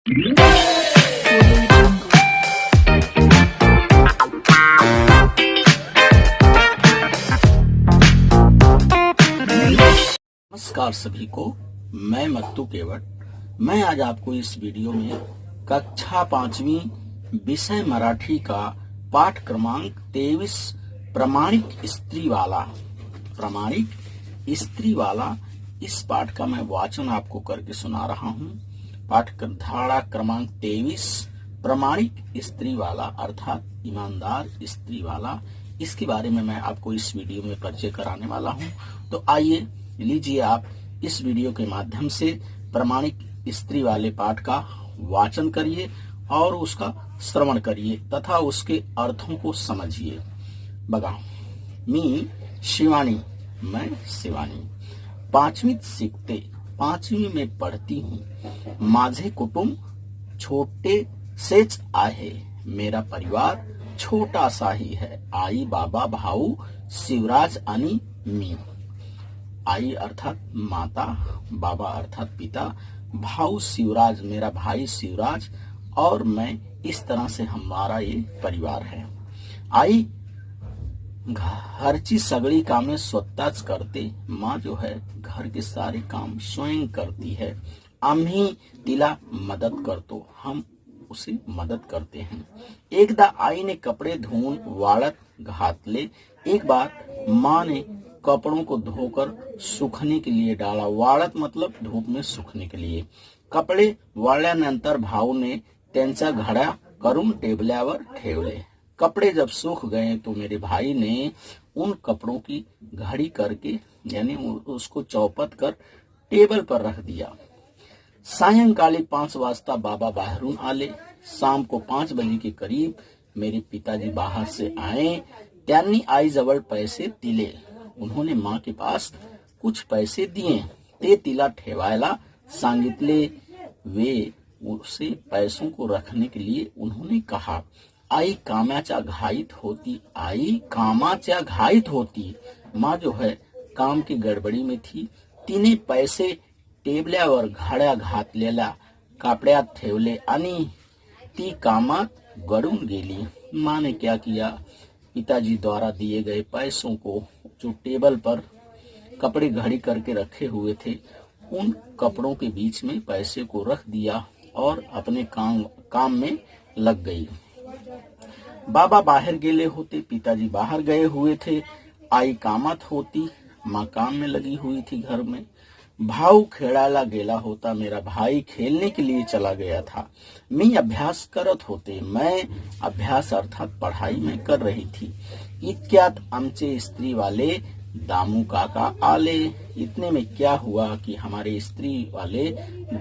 नमस्कार सभी को, मैं मत्तू केवट। मैं आज आपको इस वीडियो में कक्षा 5वीं विषय मराठी का पाठ क्रमांक 23 प्रामाणिक स्त्री वाला इस पाठ का मैं वाचन आपको करके सुना रहा हूँ। पाठ धारा क्रमांक 23 प्रामाणिक स्त्री वाला अर्थात ईमानदार स्त्री वाला, इसके बारे में मैं आपको इस वीडियो में परिचय कराने वाला हूँ। तो आइए लीजिए आप इस वीडियो के माध्यम से प्रामाणिक स्त्री वाले पाठ का वाचन करिए और उसका श्रवण करिए तथा उसके अर्थों को समझिए। बघा, मी शिवानी, मैं शिवानी 5वीत शिकते, 5वी में पढ़ती हूँ। माझे कुटुंब छोटेसेच आहे, मेरा परिवार छोटा सा ही है। आई, बाबा, भाऊ, शिवराज आणि मी। आई अर्थात माता, बाबा अर्थात पिता, भाऊ शिवराज मेरा भाई शिवराज और मैं, इस तरह से हमारा ये परिवार है। आई घरची सगळी कामे स्वतःच करते, माँ जो है घर के सारे काम स्वयं करती है। आम्ही तिला मदत करतो, हम उसे मदद करते हैं। एकदा आईने कपड़े धुवून वाळत घातले। एक बार माँ ने कपड़ों को धोकर सूखने के लिए डाला। वाळत मतलब धूप में सूखने के लिए। कपडे वाळल्यानंतर भाऊने त्यांचा घडा करून टेबलावर ठेवले। कपड़े जब सूख गए तो मेरे भाई ने उन कपड़ों की घड़ी करके यानी उसको चौपट कर टेबल पर रख दिया। सायंकाळी 5 वाजता बाबा बाहेरून आले। शाम को 5 बजे के करीब मेरे पिताजी बाहर से आए। त्यांनी आईजवळ पैसे दिले। उन्होंने माँ के पास कुछ पैसे दिए, ते तिला ठेवायला सांगितले। वे उसे पैसों को रखने के लिए उन्होंने कहा। आई कामाच्या घाईत होती। माँ जो है काम की गडबडी में थी। तिने पैसे टेबलावर घड्या घातलेल्या कापड्यात ठेवले आणि ती कामात गडून गेली। माँ ने क्या किया, पिताजी द्वारा दिए गए पैसों को जो टेबल पर कपड़े घड़ी करके रखे हुए थे, उन कपड़ों के बीच में पैसे को रख दिया और अपने काम में लग गई। बाबा बाहर गेले होते, पिताजी बाहर गए हुए थे। आई कामात होती, माँ काम में लगी हुई थी घर में। भाऊ खेळायला गेला होता, मेरा भाई खेलने के लिए चला गया था। मी अभ्यास करत होते, मैं अभ्यास अर्थात पढ़ाई में कर रही थी। इतक्यात आमचे स्त्री वाले दामू काका आले। इतने में क्या हुआ कि हमारे स्त्री वाले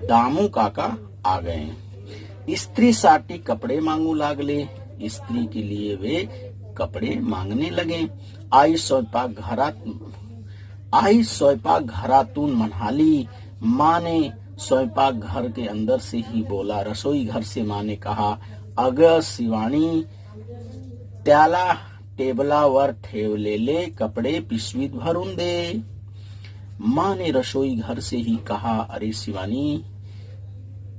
दामू काका आ गए। स्त्रीसाठी कपड़े मांगू लागले। स्त्री के लिए वे कपड़े मांगने लगे। आई स्वयंपाक घरातून म्हणाली। माँ ने स्वयंपाक घर के अंदर से ही बोला। रसोई घर से माँ ने कहा, अगं शिवानी, त्याला टेबलावर ठेवलेले कपड़े पिशवीत भरून दे। माँ ने रसोई घर से ही कहा, अरे शिवानी,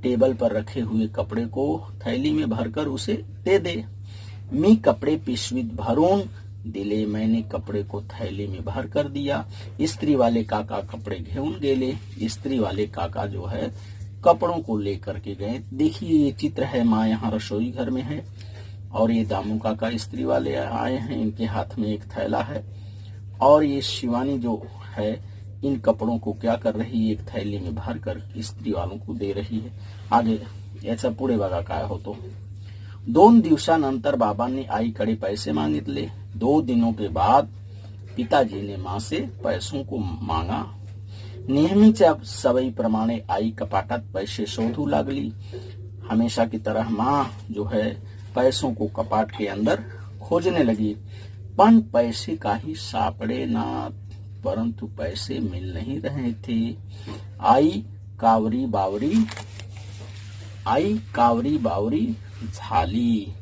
टेबल पर रखे हुए कपड़े को थैली में भरकर उसे दे दे। मी कपड़े पिशवीत भरून दिले, मैंने कपड़े को थैली में भर कर दिया। स्त्री वाले काका कपड़े घेऊन गेले। स्त्री वाले काका जो है कपड़ों को लेकर के गए। देखिए ये चित्र है, माँ यहाँ रसोई घर में है और ये दामू काका स्त्री वाले आए हैं, इनके हाथ में एक थैला है और ये शिवानी जो है इन कपड़ों को क्या कर रही है, एक थैली में भर कर स्त्री वालों को दे रही है। आगे याचा पुढे बघा काय होतो। 2 दिवसानंतर बाबांनी आईकडे पैसे मागितले। 2 दिनों के बाद पिताजी ने माँ से पैसों को मांगा। नेहमीच्या सवयीप्रमाणे आई कपाटात पैसे शोधू लागली। हमेशा की तरह माँ जो है पैसों को कपाट के अंदर खोजने लगी, पण पैसे काही सापड़े ना, परंतु पैसे मिल नहीं रहे थे। आई कावरी बावरी झाली।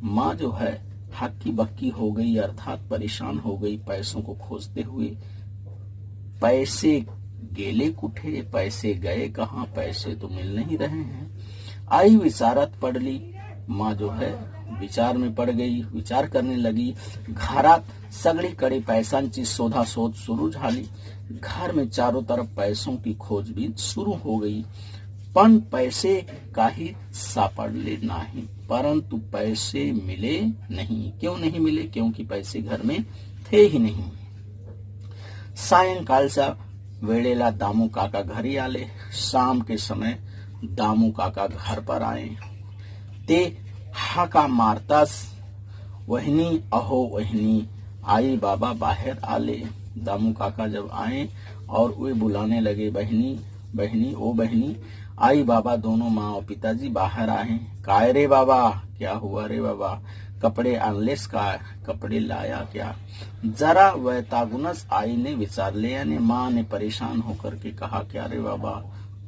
माँ जो है हक्की बक्की हो गई अर्थात परेशान हो गई पैसों को खोजते हुए। पैसे गेले कुठे, पैसे गए कहाँ, पैसे तो मिल नहीं रहे हैं। आई विचारत पड़ ली। माँ जो है विचार में पड़ गई, विचार करने लगी। घरात सगळी कडे पैसांची शोधाशोध सुरू झाली। घर में चारों तरफ पैसों की खोजबीन शुरू हो गई, पण पैसे काही सापडले नहीं। परंतु पैसे मिले नहीं। क्यों नहीं मिले? क्योंकि पैसे घर में थे ही नहीं। सायंकाळच्या वेळेला दामू काका घरी आले। शाम के समय दामू काका घर पर आए। ते हाका मारताच वहिनी अहो वहिनी, आई बाबा बाहर आले। दामू काका जब आए और वे बुलाने लगे, बहनी बहनी ओ बहनी। आई बाबा दोनों माँ और पिताजी बाहर आए। काय रे बाबा, क्या हुआ रे बाबा? कपड़े आणलेस का? कपड़े लाया क्या? जरा वैतागुनस आई ने विचारले यानी माँ ने परेशान होकर के कहा, क्या रे बाबा,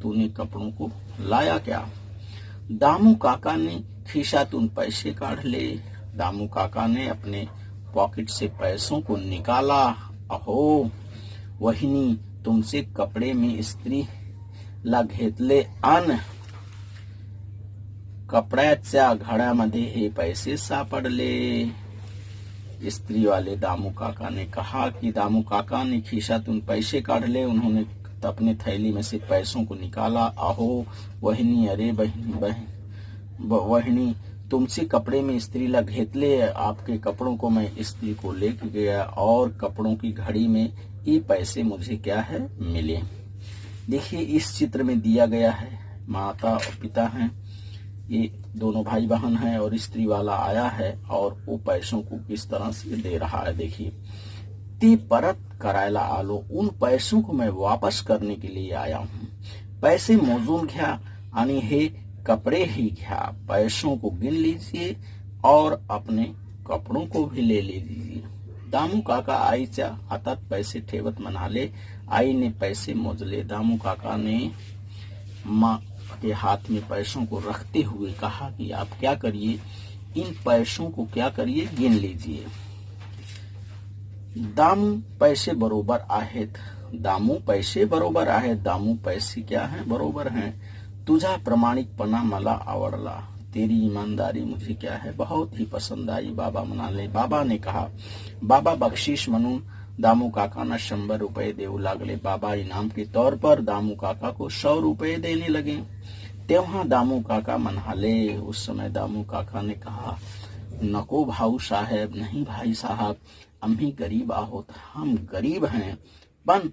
तूने कपड़ों को लाया क्या? दामू काका ने खिशातून पैसे काढले। दामू काका ने अपने पॉकेट से पैसों को निकाला। अहो वहिनी, तुमसे कपड़े में इस्त्री ला घेतले अन कपड्याच्या घड्यामध्ये हे पैसे सापडले। स्त्री वाले दामू काका ने कहा कि दामू काका ने खिशातून पैसे काढले। उन्होंने अपने थैली में से पैसों को निकाला। अहो वहिनी, अरे वहिनी, तुमसे कपड़े में इस्त्री ला घेतले। आपके कपड़ों को मैं इस्त्री को लेके गया और कपड़ों की घड़ी में ये पैसे मुझे क्या है मिले। देखिए इस चित्र में दिया गया है, माता और पिता हैं, ये दोनों भाई बहन हैं और स्त्री वाला आया है और वो पैसों को किस तरह से दे रहा है। देखिए, ती परत करायला आलो, उन पैसों को मैं वापस करने के लिए आया हूँ। पैसे मोजून घ्या आणि हे कपड़े ही घ्या। पैसों को गिन लीजिए और अपने कपड़ों को भी ले लीजिए। दामू काका आईच्या हातात पैसे ठेवत म्हणाले। आई ने पैसे मोजले। दामू काका ने माँ के हाथ में पैसों को रखते हुए कहा कि आप क्या करिए, इन पैसों को क्या करिए, गिन लीजिए। दामू पैसे बरोबर आहेत। दामू पैसे बरोबर आहेत। दामू पैसे क्या हैं? बरोबर हैं। तुझा प्रामाणिकपणा मला आवडला। तेरी ईमानदारी मुझे क्या है, बहुत ही पसंद आई। बाबा म्हणाले। बाबा ने कहा, बाबा बख्शीश म्हणून दामू काकांना 100 रुपये देऊ लागले। बाबा इनाम के तौर पर दामू काका को 100 रुपये देने लगे। तेव्हा दामू काका म्हणाले, उस समय दामू काका ने कहा, नको भाऊ साहेब, नहीं भाई साहब, आम्ही गरीब आहोत, हम गरीब हैं, पण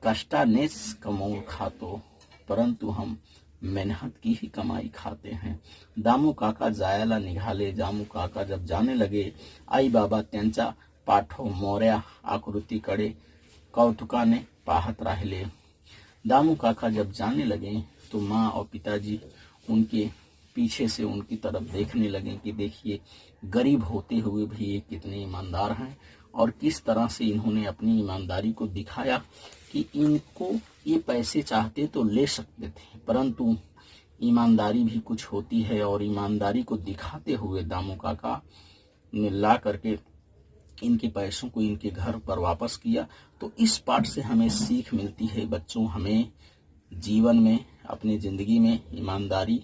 कष्टानेच कमवून खातो, परंतु हम मेहनत की ही कमाई खाते हैं। दामू काका जायला निघाले। दामू काका जब जाने लगे, आई बाबा त्यांच्या पाठो मोऱ्या आकृतीकडे कौतुकाने पाहत राहिले। दामू काका जब जाने लगे तो माँ और पिताजी उनके पीछे से उनकी तरफ देखने लगे कि देखिए गरीब होते हुए भी ये कितने ईमानदार हैं और किस तरह से इन्होंने अपनी ईमानदारी को दिखाया कि इनको ये पैसे चाहते तो ले सकते थे, परंतु ईमानदारी भी कुछ होती है और ईमानदारी को दिखाते हुए दामू काका ने ला करके इनके पैसों को इनके घर पर वापस किया। तो इस पाठ से हमें सीख मिलती है बच्चों, हमें जीवन में अपनी जिंदगी में ईमानदारी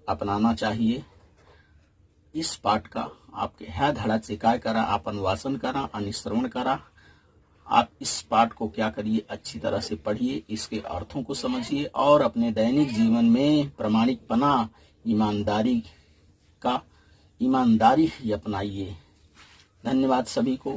अपनाना चाहिए। इस पाठ का आपके ह्या धडाचे काय करा, आपण वाचन करा आणि श्रवण करा। आप इस पाठ को क्या करिए, अच्छी तरह से पढ़िए, इसके अर्थों को समझिए और अपने दैनिक जीवन में प्रामाणिकपना, ईमानदारी ही अपनाइए। धन्यवाद सभी को।